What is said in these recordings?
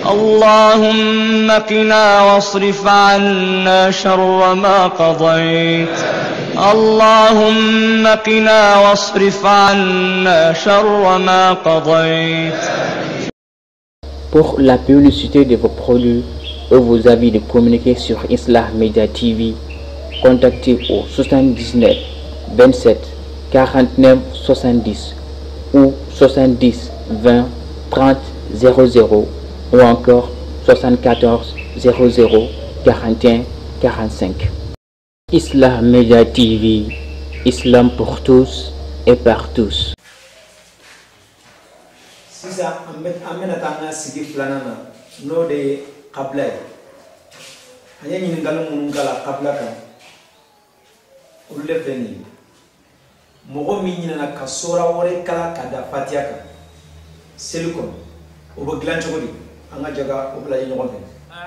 اللهم قنا واصرف عنا شر ما قضيت اللهم قنا واصرف عنا شر ما قضيت. Pour la publicité de vos produits ou vos avis de communiquer sur Islah Media TV, contactez au 79 27 49 70 ou 70 20 30 00 ou encore 74 00 41 45. Islah Media TV, Islam pour tous et par tous. Sisa amena tanga sigi flanana no de qabla hanya ni ngalo mungala qabla ka ulle feni mogo minina na kasora wore kala kada fatiaka selikon obo glancho godi anga jaga obla yi ngon fe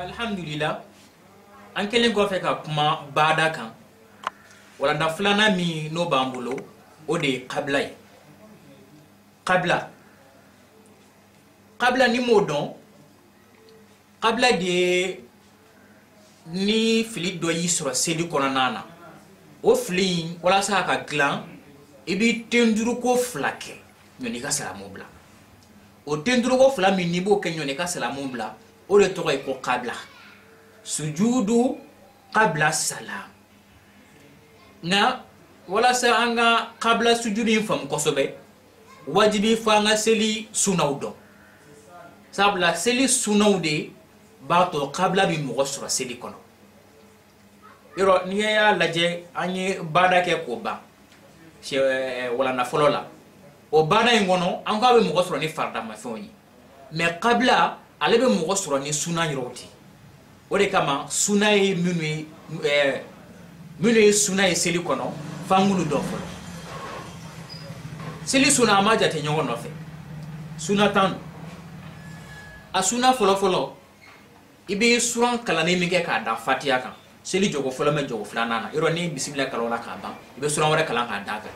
alhamdulillah an kelen ko fe ka kuma bada kan wala da flana mi no bambulo o de qabla ni modon qabla de ni fili do yi sura sedi konana o fili wala sa ka glan ibi tenduru ko flake nyoni ka salamu bla o tenduru ko flami ni bo ken nyoni ka salamu bla o le to ko qabla sujudu qabla salam na wala sa anga qabla sujudi fam ko sobe wajibi fa nga seli sunawdo sabla seli sunawde bato qabla bi mo sura seli kono yoro ni ya laje anye bada ke ko ba she wala na folola o bada ngono an ka be mo sura ni farda ma foni mais qabla ale be mo sura ni suna yiroti o de kama suna e minu suna e seli kono fangulu do folo seli suna ma jate nyongo no fe suna tan asuna folo ibe suran kalane mi ke ka da fatiya kan seli jogo folo men jogo flana na iro ni bismillah kalola ka ba ibe suran wara kalan ka da ka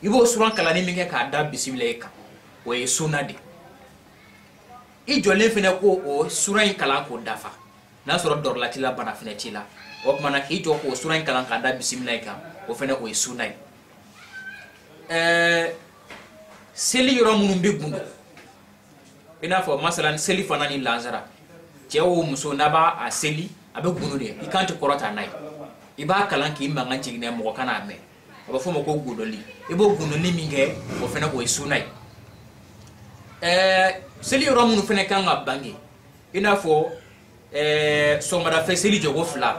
ibo suran kalane mi ke ka da bismillah ka we suna de i jole fene ko o suran kalan ko dafa na soro dor la tila bana fene tila o mana ki jo ko suran kalan ka da bismillah ka o fene ko suna seli yoro munum be gundu ina fo masalan seli fanani lanzara cewo muso naba a seli abe gunu de ikanti korota nai iba kalan ki manga jigne mo kana me aba fo mo ko gudoli ibo gunu ni minge o fena ko isunai seli yoro munum fene kanga bangi ina fo somara fe seli jogo fla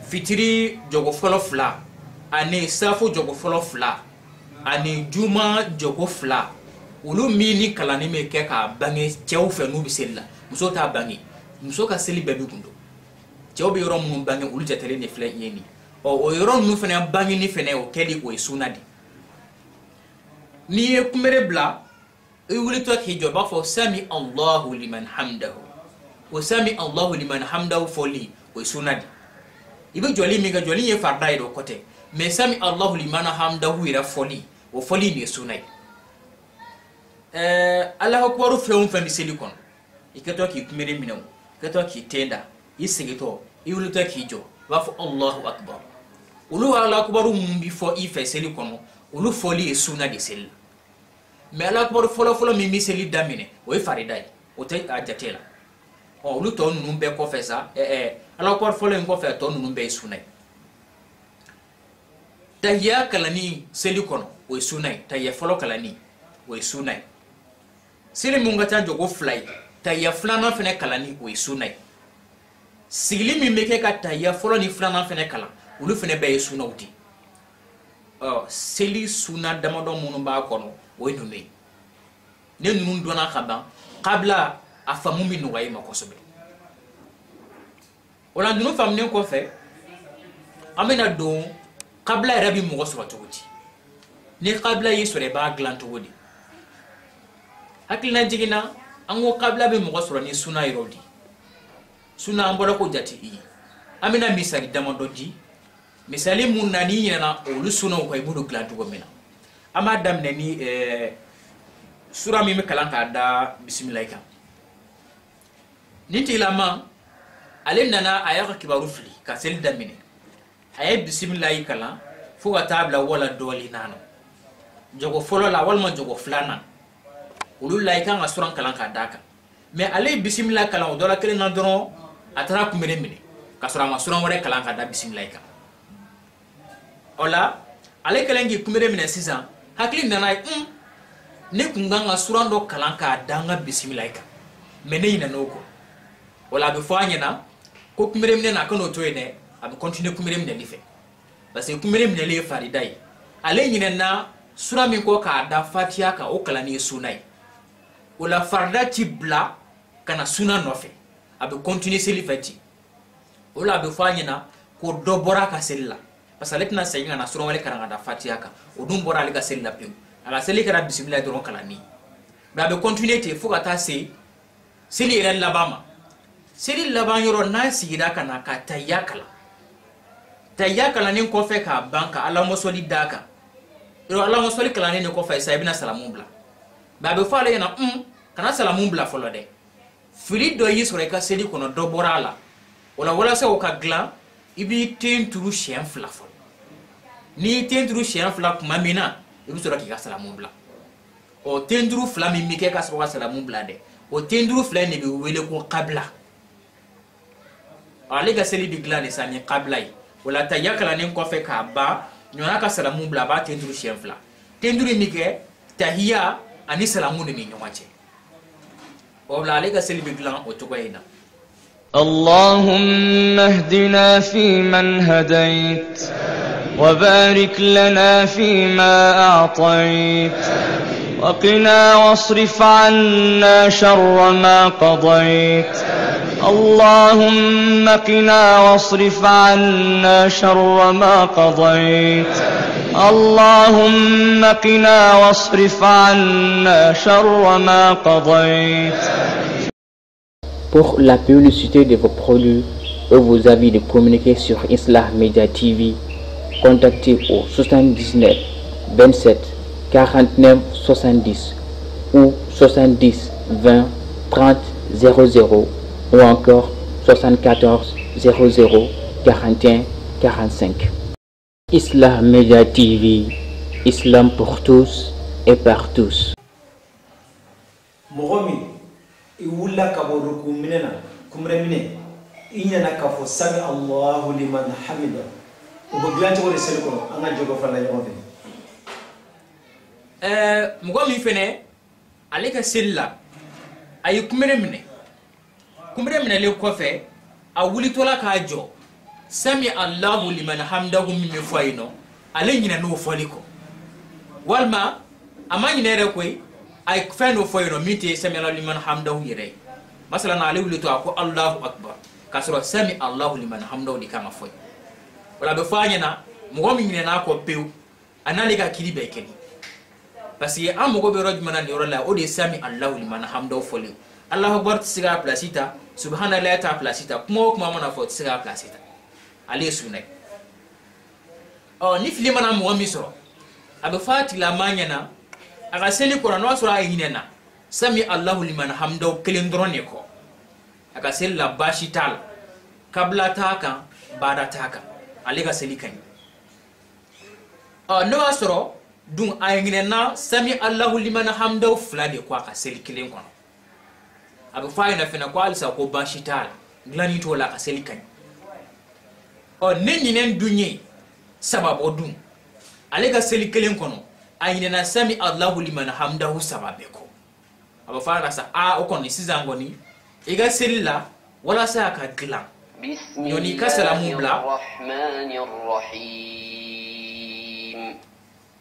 fitiri jogo folo fla ani safo jogo folo fla ani juma jogo fla ulu mini kalani me ke ka bangi cew fe nu bisella muso ta bangi muso ka seli bebi gundo cew be yoro mun bangi ulu jatele ne fle yeni o yoro nu fene bangi ni fene o kedi ko sunadi ni e kumere bla e wuli to ki jo ba fo sami Allahu liman hamdahu wa sami Allahu liman hamdahu foli o sunadi ibe joli mi ga joli ye farda do kote me sami Allahu liman hamdahu ira foli o foli ni sunai Allah akbaru feum fami silicon iketo ki kumere minaw iketo ki tenda isingito iwuluto ki jo wafu Allahu akbar ulu Allah akbaru mumbi fo ife silicon ulu foli e sunna de sel mais Allah akbaru folo mi seli damine o faridai o tay ajatela o ulu to nunu be ko fesa Allah akbar folo en ko fe to nunu be sunna tayya kalani silicon o sunna tayya folo kalani o sunna sili munga ta jogo fly tayya flana fene kalani o sunai sigili mi meke ka tayya folo ni flana fene kala ulu fene be suna uti seli suna damado munu ba kono o nume ne nun dona khaba qabla afamu mi nuway makosobe wala dunu famne ko fe amena do qabla rabi mo gosro tuti ni qabla yisore ba glanto wodi hakilina jigina ango qabla be mo gosro ni suna irodi suna ambola ko jati amina misali damado ji misali munani yana olu suna ko ibudu glanto go mena ama damne ni sura mi me kalanka da bismillah ka niti lama ale nana aya ka kibaru fili ka seli damine aya bismillah kala fo ka tabla wala doli nano jogo folo la walma jogo flana ululai kan asuran kalan ka daka mais ale bismillah kala o dola kelen na doron atara kumere mine ka sura ma suran wore kalan ka da bismillah ka ola ale kelen gi kumere mine sisan hakli nana ne kunganga suran do kalan ka danga bismillah ka mais ne ina noko wala be fanyana ko kumere mine na kano to ene abi continue kumere mine ni fe parce que kumere mine le faridai ale nyina na sura min ko ka da fatiha ka o kala ni sunai wala farda ti bla kana suna no fe abi continue seli fati wala be fanyana ko do bora ka sella parce que letna sayinga na sura wale kana da fatiha ka o dum bora le ka sella pe ala seli kara bismillah do kala ni ba be continue te fuka ta se seli ren labama seli laban yoro na sigida kana ka tayyakala nin ko fe ka banka ala mo soli daka ro ala mo soli kala ni ko fe sa ibina salamun bla ba be fale na kana salamun bla folo de fili do yi sore ka seli kono do borala wala se o ka glan ibi tenturu chien fla folo ni tenturu chien fla kuma mina ibi sore ki ka salamun bla o tenturu fla mi mi ke ka sore ka salamun bla de o tenturu fla ne bi wele ko qabla alega seli bi glane sami qablai wala tayakala nin ko fe ka ba nyona ka salamu bla ba tenduru chefla tenduru mi ke tahiyya ani salamu ni nyomache wala alega seli bi glan o to koyina اللهم اهدنا فيمن هديت وبارك لنا فيما أعطيت وقنا واصرف عنا شر ما قضيت اللهم قنا واصرف عنا شر ما قضيت اللهم قنا واصرف عنا شر ما قضيت. Pour la publicité de vos produits et vos avis de communiquer sur Islah Media TV, contactez au 79 27 49 70 ou 70 20 30 00 ou encore 74 00 41 45. Islah Media TV, Islam pour tous et par tous. iwulla kabo ruku minena kumre mine inyana kafo sami Allahu liman hamida ubo glanti wori selko anga jogo fala yobe mugo mi fene aleka sella ay kumre mine le ko fe a wuli tola ka jo sami Allahu liman hamdahu mi fayno ale nyina no foliko walma amani nere koy ay feno foyno miti sami Allahu liman hamdahu yire masalan ali wuli to ko Allahu akbar kasro sami Allahu liman hamdahu di kama foy wala be fanyana mugo mi nyina ko pew anali ka kiribe keni parce que amugo be roj manan yoro la o de sami Allahu liman hamdahu foli Allahu akbar siga placita subhanallahi ta placita kuma mana fo siga placita ali sunay o ni fili mana mugo mi so abe fati la manyana aga seli ko no sura yinena sami Allahu liman hamdahu kelindrone ko aga sel la bashital kabla taka bada taka alega seli kan no asro dun ayinena sami Allahu liman hamdahu flade ko aga seli kilen ko abu fayna fina ko alsa ko bashital glani to la ka seli kan o neninen dunye sababo dun alega seli kilen ko ayinena sami Allahu liman hamdahu sababeko aba fara sa o kon sizango ni iga selila wala sa ka glan yoni ka salamu bla rahmanir rahim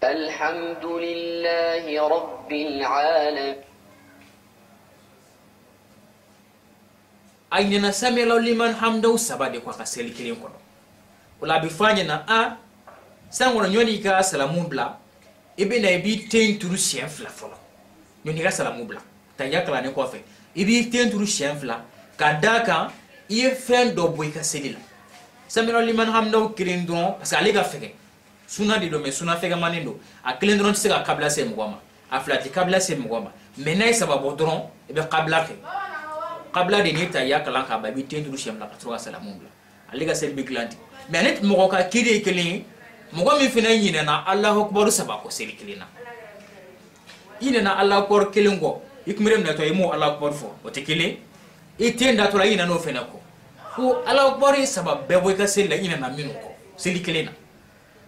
alhamdulillahi rabbil alamin ayinena sami Allahu liman hamdahu sababeko ka seli kilen kono wala bi fanya na sango nyoni ka salamu bla ibina ibi tenturu chien fla folo nyoni ka salamu bla tayakala ne ko fe ibi tenturu chien fla kadaka ie fen do boy ka selila samiro liman hamdo kirindron parce que ali ga fege suna di do me suna fege manindo a kirindron se ga kabla se mugoma a flati kabla se mugoma menay sababu dron ibe kabla ke qabla de ni tayya kalan ka ba bi tenduru shem la katro salamu bla aliga sel bi glanti mais anet mo ka kiri kele mo go mi fina yina na Allahu akbar sabako sel kilina yina na Allahu akbar kelingo ikmirem na to yimo Allahu akbar fo o te kele itenda to la yina no fena ko ko Allahu akbar sabab be boy ka sel la yina na minu ko sel kilina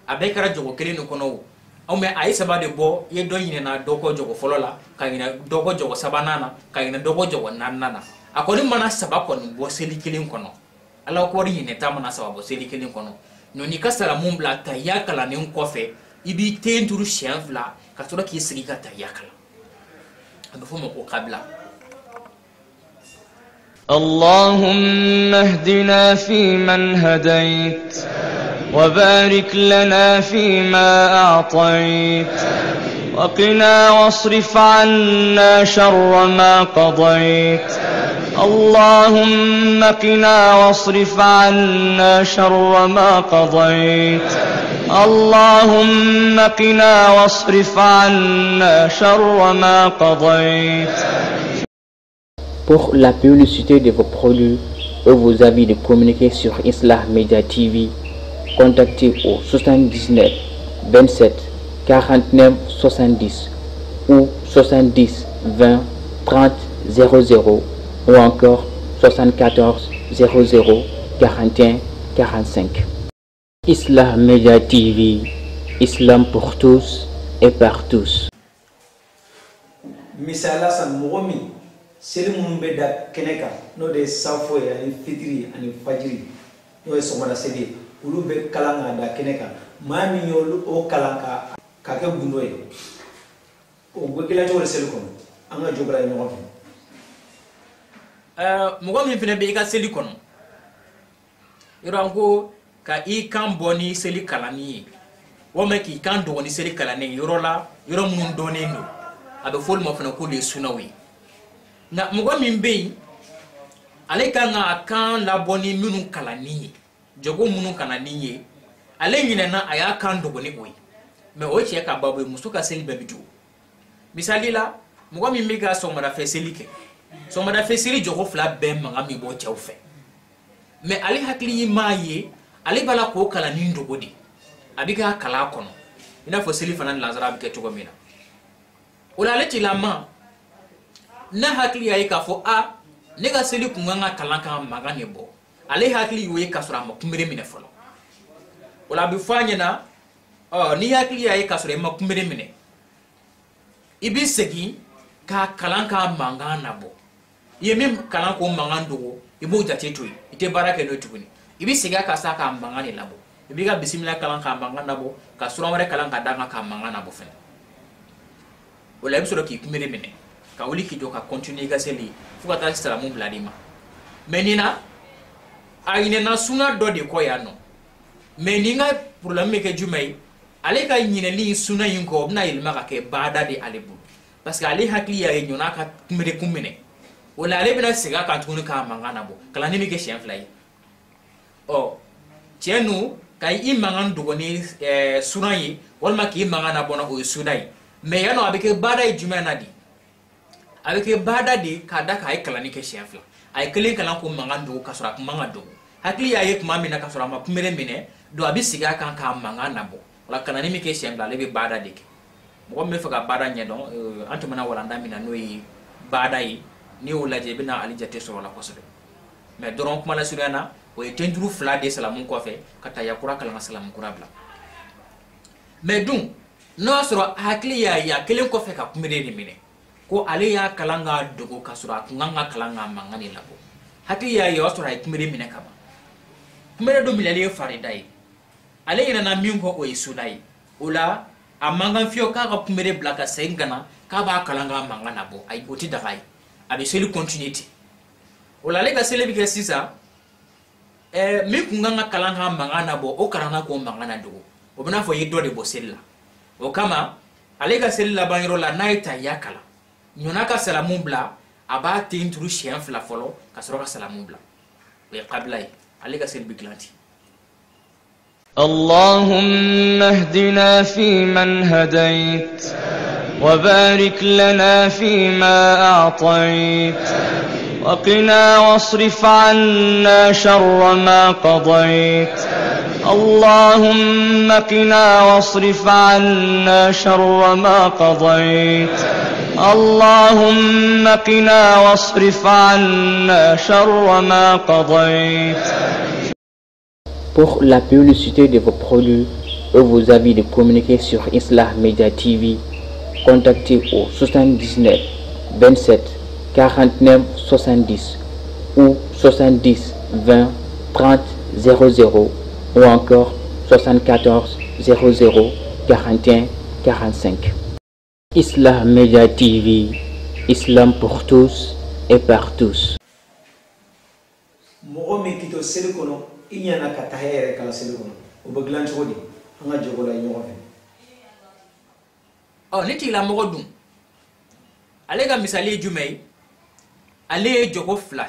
abe kara jogo kelinu ko no o me ay sabade bo ye do yina na doko jogo folola ka yina doko jogo sabanana ka yina doko jogo nanana akoni mana sabako no bo sel kilin ko no Allahu akbar yina ta mana sababo sel kilin ko no no ni kasala mumbla ta yakala ne nkofe ibi tenturu shenfla ka tora ki sigi ka ta yakala ando fo mo ko qabla اللهم اهدنا فيمن هديت وبارك لنا فيما أعطيت وقنا واصرف عنا شر ما قضيت اللهم قنا واصرف عنا شر ما قضيت اللهم قنا واصرف عنا شر ما قضيت. Pour la publicité de vos produits et vos avis de communiquer sur Islah Media TV, contactez au 79 27 49 70 ou 70 20 30 00 ou encore 74 00 41 45. Islah Media TV, Islam pour tous et par tous. Misala san mogomi seli mun be da keneka no de safo ya ni fitri ani fajiri no e somana seli ulu be kalanga da keneka mami yolu o kalanga ka ke gundo e o go kila to seli kono anga jogla ni ngoto mogomi fene be ka seli kono irango ka I kan boni seli kalani wo me ki kan do ni seli kalani yorola yoro mun doni no abe fol mo fana ko le sunawi na mugo min be ale kanga kan la boni minu kalani jogo munu kanani ale nyina na aya kan dogo ni oyi me o che ka babu musuka seli babidu misali la mugo min be ga so mara fe seli ke so mara fe seli jogo fla be manga mi bo chew fe me ale hakli maye ale bala ko kalani ndogo di abiga kala kono ina fo seli fanan lazara bi ke to mina ola le ti la ma na hakli ya ka fo a nega seli kunganga kalanka magane bo ale hakli yoye kasura makumere mine folo ola bi fanya na ni hakli ya ka sura makumere mine ibi segi ka kalanka mangana bo yemi kalanko mangando ibo jate toyi ite baraka no tuguni ibi segi ka saka mangane labo ibi ga bismillah kalanka mangana bo ka sura wore kalanka danga ka mangana bo fen ola bi sura ki kumere mine ka wuli ki do ka continue ga seli fuka ta salamu bladima menina ayine na suna do de ko ya no meninga problème ke jumay ale ka nyine li suna yin ko na ilma ka ke bada de alebu parce que ale hakli ya nyona ka kumere kumene wala ale bina siga ka tunu ka mangana bo kala ni mi ke chien fly o tienu kay I mangan do ni suna yi wala ki mangana bona o sunai me yano abike bada jumana di avec bada di kada kay kala ni ke chien fly ay kelen kala ko mangando ka sura mangando hakli ya yek mamina ka sura ma kumere mine do abi siga kan ka mangana bo wala kana ni mi ke chien fly le bada di ke mo me faga bada nyedon antumana wala ndamina noyi bada yi ni wala je bina ali jate so wala ko so mais doron kuma la surana o tendru fla de salamu ko fe kata yakura kala salamu kurabla mais dun no sura hakli ya kelen ko fe ka kumere ni mine ko ale ya kalanga dogo kasura nganga kalanga mangani labo hakli ya sura kumere mine kama kumere do milale faridai ale ina na mingo o isunai ula amanga fio ka kumere blaka sengana ka ba kalanga mangana bo ay boti dagai abi seli continuity ula le ga sele bi sisa mi kunganga kalanga mangana bo o karana ko mangana dogo o bina fo yido de bo sella o kama ale ga sella baniro la naita yakala nyonaka salamu bla aba tinturu chien fla folo kasroka salamu bla we qablai ale ga sel biglanti. اللهم اهدنا فيمن هديت وبارك لنا فيما أعطيت وقنا واصرف عنا شر ما قضيت اللهم قنا واصرف عنا شر ما قضيت اللهم قنا واصرف عنا شر ما قضيت. Pour la publicité de vos produits et vos avis de communiquer sur Islah Media TV, contactez au 79 27 49 70 ou 70 20 30 00 ou encore 74 00 41 45. Islah Media TV, Islam pour tous et par tous. Inyana katahere kala selukono ubaglan chodi anga jogola nyofe oh niti la mogodum alega misali jumay ale jogo fla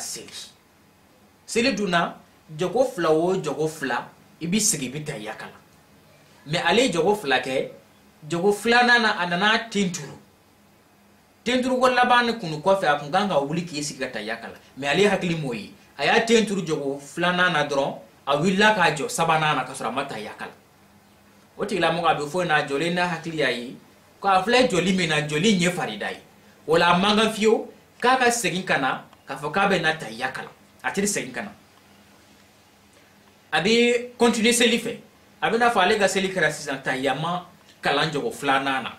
seli duna jogo fla wo jogo fla ibi sigi bita yakala me ale jogo fla ke jogo fla nana anana tinturu ko labane kunu ko fe akunganga wuli ki sigi ta yakala me ale hakli moyi aya tinturu jogo fla nana dron a willa ka jo sabana na kasura mata yakala oti la mo ga be fo na jole na hakli yayi ko afle joli me na joli nye faridai wala manga fio kaka segin kana ka fo ka be na ta yakala atiri segin kana abi continuer seli fe abi na fa le ga seli kara sisan ta yama kalanjo ko flanana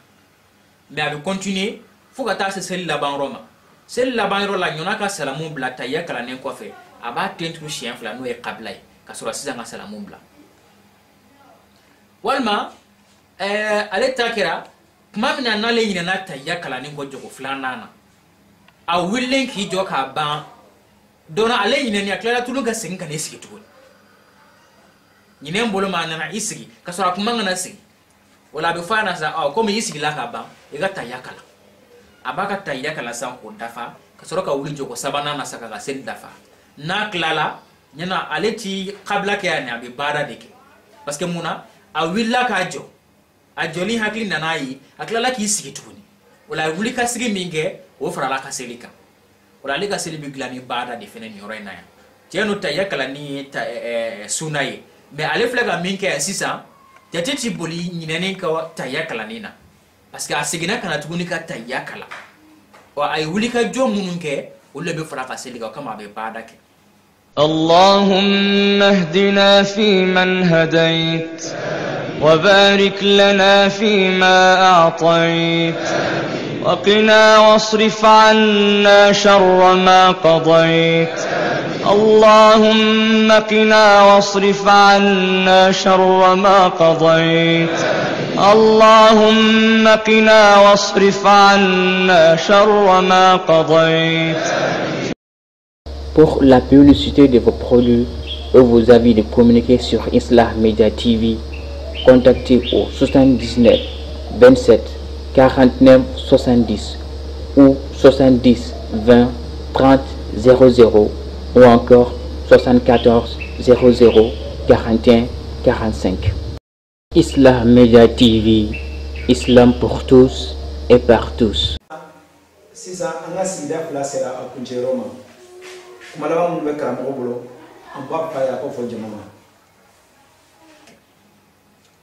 me abi continuer fo ka ta se seli laban roma seli laban ro la nyona ka salamu bla ta yakala nen ko fe aba tentru chien fla no e qablay kasura sisan ga salamu bla walma ale takira kuma mina na le nyina na ta yakala nen ko jogo flanana a willen ki joka ba dona ale nyina ni aklara tulu ga segin kan esiki tuko nyine mbolo ma na isigi kasura kuma ngana sigi wala be fana sa ko mi isigi la ka ba e ga ta yakala abaka ta yakala san ko dafa kasura ka wuli jogo sabana na saka ga sen dafa na klala nyana aleti qabla ke ani abi bara deke parce que muna a willa ka jo a joli hakli nanayi aklala ki isigi tukuni wala wuli ka sigi minge o farala ka selika wala le ka seli bi glani bara de fenen yoro na ya tieno ta yakala ni ta sunaye me ale flaga minke sisa tati boli nyinene ka ta yakala nina parce que asigina kana tukuni ka ta yakala wa ay wuli ka jo mununke ulle be farala ka selika kama be bara ke. اللهم اهدنا فيمن هديت وبارك لنا فيما أعطيت وقنا واصرف عنا شر ما قضيت اللهم قنا واصرف عنا شر ما قضيت اللهم قنا واصرف عنا شر ما قضيت. Pour la publicité de vos produits et vos avis de communiquer sur Islah Media TV, contactez au 79 27 49 70 ou 70 20 30 00 ou encore 74 00 41 45. Islah Media TV, Islam pour tous et par tous. Si ça a sida placera a Kunjeroma, Malawa Mubeka Mobolo, en bas paya pour Jamama.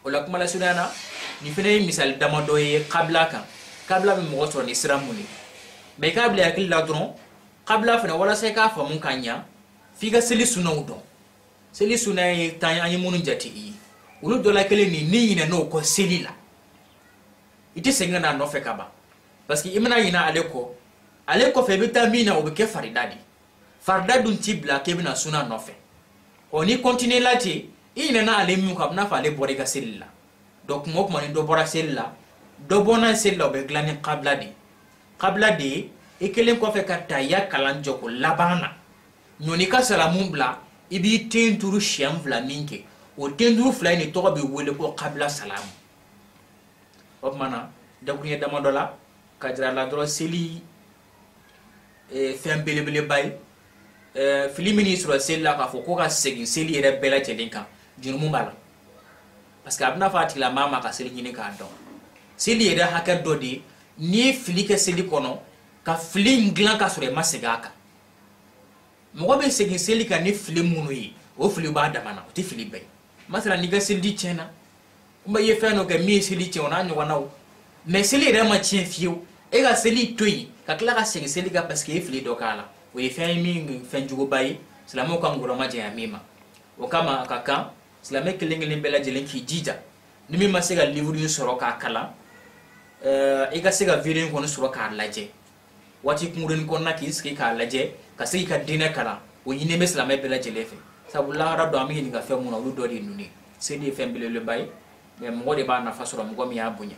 Ola kuma la sudana ni fene misal damado ye qabla kan qabla be mo so ni siramuni be qabla yakil la dron qabla fene wala se ka fa mun kanya figa seli suna udon seli suna ye tan anyi munu jati yi ulu dola kele ni yina no ko seli la ite senga na no fe kaba parce que imana yina aleko fe vitamina o be ke faridadi faridadun tibla ke bina suna no fe oni continue lati ina na ale mu kabna fa ale bori ga sella donc mok mani do bora sella do bona sella be glani qabla de e kelen ko fe katta ya kalan joko labana nyoni ka salamu bla ibi tenturu shiam vla minke o tenduru fly ni to be wele ko qabla salam op mana da ko yeda madola kadra la dro seli fem belebele bay filimini sur sella ka fo ko ka segin seli ere bela telinka jurumu bala parce que abna fati la mama ka seli nyini ka don seli ere hakka dodi ni filike seli kono ka fling glan ka sure masegaka mo be segin seli ka ni fili munu yi o fili ba damana o ti fili bay masala ni ga seli chena umba ye fano ka mi seli chena nyo wana mais seli re ma chien fiu e ga seli toyi ka kla ka segin seli ga parce que e fili do kala o ye fa mi fen jugo bay salamo ka ngoro ma je amima o kama akaka salame kelengele bela jelen ki jija nimi masega livre yu soro ka kala e ga sega video ko no soro ka laje wati kumuren ko na ki ski ka laje ka segi ka dina kala o yine me salame bela jelefe sabu la rabdo ami ni ga fe mun o do di nuni sedi fembele le bay mais mo de ba na fasoro mo mi abunya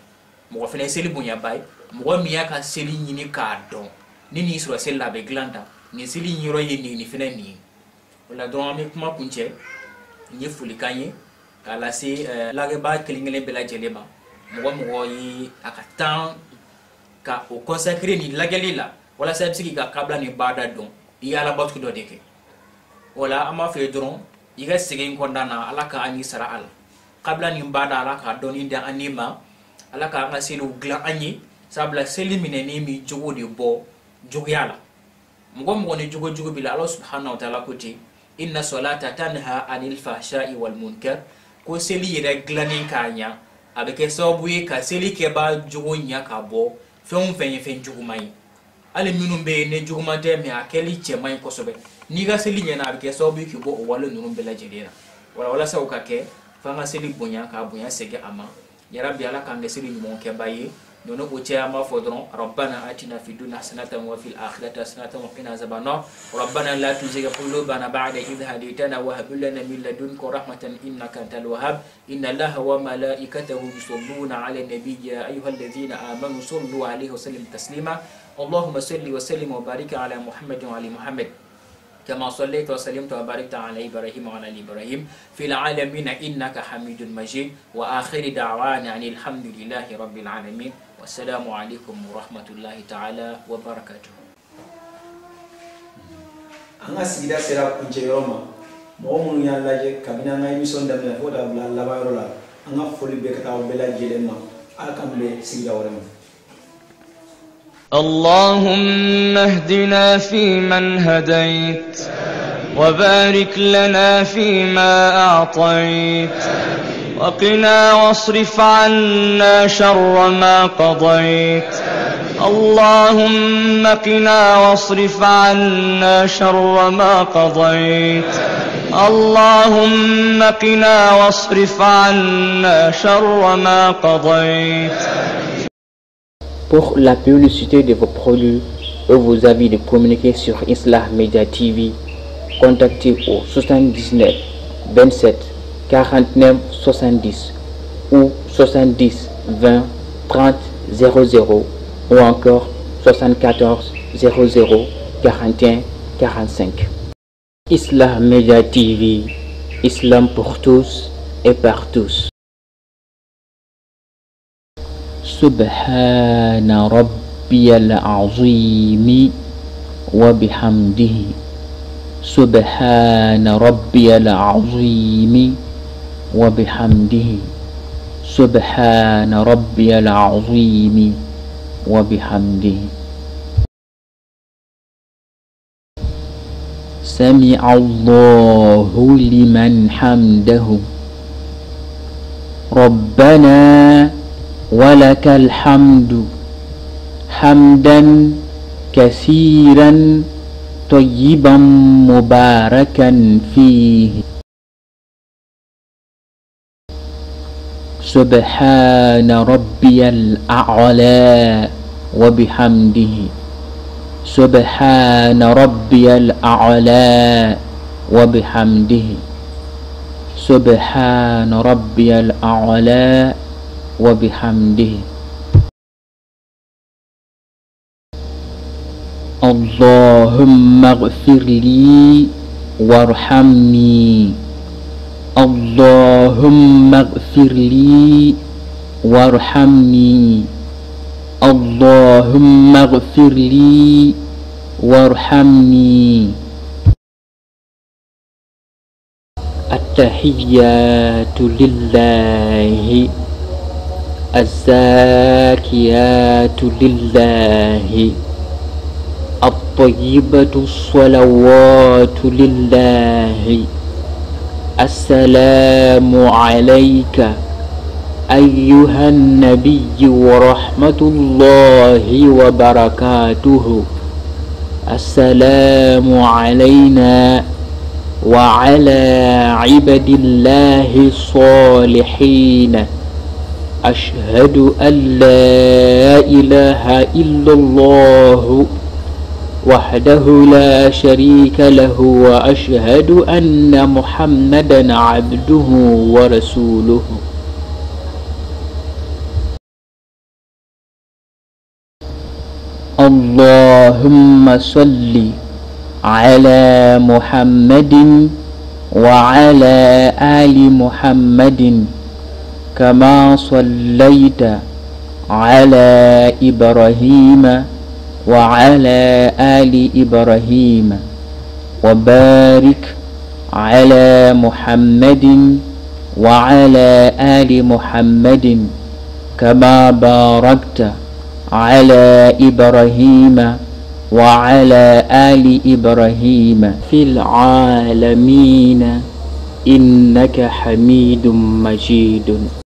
mo fene seli bunya bay mo mi ya ka seli nyini ka don nini soro sel la be glanda ni seli nyiro yini ni fene ni wala do ami kuma kunche ni fuli kanye kala si lage ba kelingele bela jelema mo yi akatan ka o consacrer ni lagelila wala sa psiki ka kabla ni bada don yala batku do deke wala ama fe dron yiga sigin kondana alaka ani sara al kabla ni bada alaka doni da anima alaka nga selu gla anyi sabla selimine ni mi jogo de bo jogo yala mo ni jogo bila Allah subhanahu wa ta'ala kuti inna salata tanha anil fahsha'i wal munkar ko seli yere glani kanya abeke sabu ka seli ke ba jogo nya ka bo fen jogo mai ale minum be ne jogo mate me akeli che mai ko sobe ni ga seli nya na abeke sabu ki bo wala nunum bela jedera wala sa ka ke fa nga seli bonya ka bonya sege ama ya rabbi ala kan seli mo ke baye nono ko che ama fodron rabbana atina fid dunya hasanatan wa fil akhirati hasanatan wa qina azabannar rabbana la tuzigh qulubana ba'da idh hadaytana wa hab lana min ladunka rahmatan innaka antal wahhab inna allaha wa malaikatahu yusalluna 'alan nabiyyi ya ayyuhalladhina amanu sallu 'alaihi wa sallimu taslima allahumma salli wa sallim wa barik 'ala muhammadin wa ali muhammad كما صليت وسلمت وباركت على إبراهيم وعلى إبراهيم في العالمين إنك حميد مجيد وآخر دعوانا أن الحمد لله رب العالمين والسلام عليكم ورحمة الله تعالى وبركاته. أنا سيدا سيرا كنجي روما مو من يالاجي كابينا ناي ميسون دامنا فودا بلا لابا رولا أنا فولي بكتا وبلا جيلما أكمل سيدا ورما. اللهم اهدنا فيمن هديت وبارك لنا فيما أعطيت وقنا واصرف عنا شر ما قضيت اللهم قنا واصرف عنا شر ما قضيت اللهم قنا واصرف عنا شر ما قضيت. Pour la publicité de vos produits et vos avis de communiquer sur Islah Media TV, contactez au 79 27 49 70 ou 70 20 30 00 ou encore 74 00 41 45. Islah Media TV, Islam pour tous et par tous. سبحان ربي العظيم وبحمده سبحان ربي العظيم وبحمده سبحان ربي العظيم وبحمده. سمع الله لمن حمده ربنا ولك الحمد حمدا كثيرا طيبا مباركا فيه سبحان ربي الأعلى وبحمده سبحان ربي الأعلى وبحمده سبحان ربي الأعلى وبحمده. اللهم اغفر لي وارحمني اللهم اغفر لي وارحمني اللهم اغفر لي وارحمني. التحيات لله الزاكيات لله الطيبة الصلوات لله. السلام عليك أيها النبي ورحمة الله وبركاته. السلام علينا وعلى عباد الله الصالحين. أشهد أن لا إله إلا الله وحده لا شريك له وأشهد أن محمدا عبده ورسوله. اللهم صل على محمد وعلى آل محمد كما صليت على إبراهيم وعلى آل إبراهيم وبارك على محمد وعلى آل محمد كما باركت على إبراهيم وعلى آل إبراهيم في العالمين إنك حميد مجيد.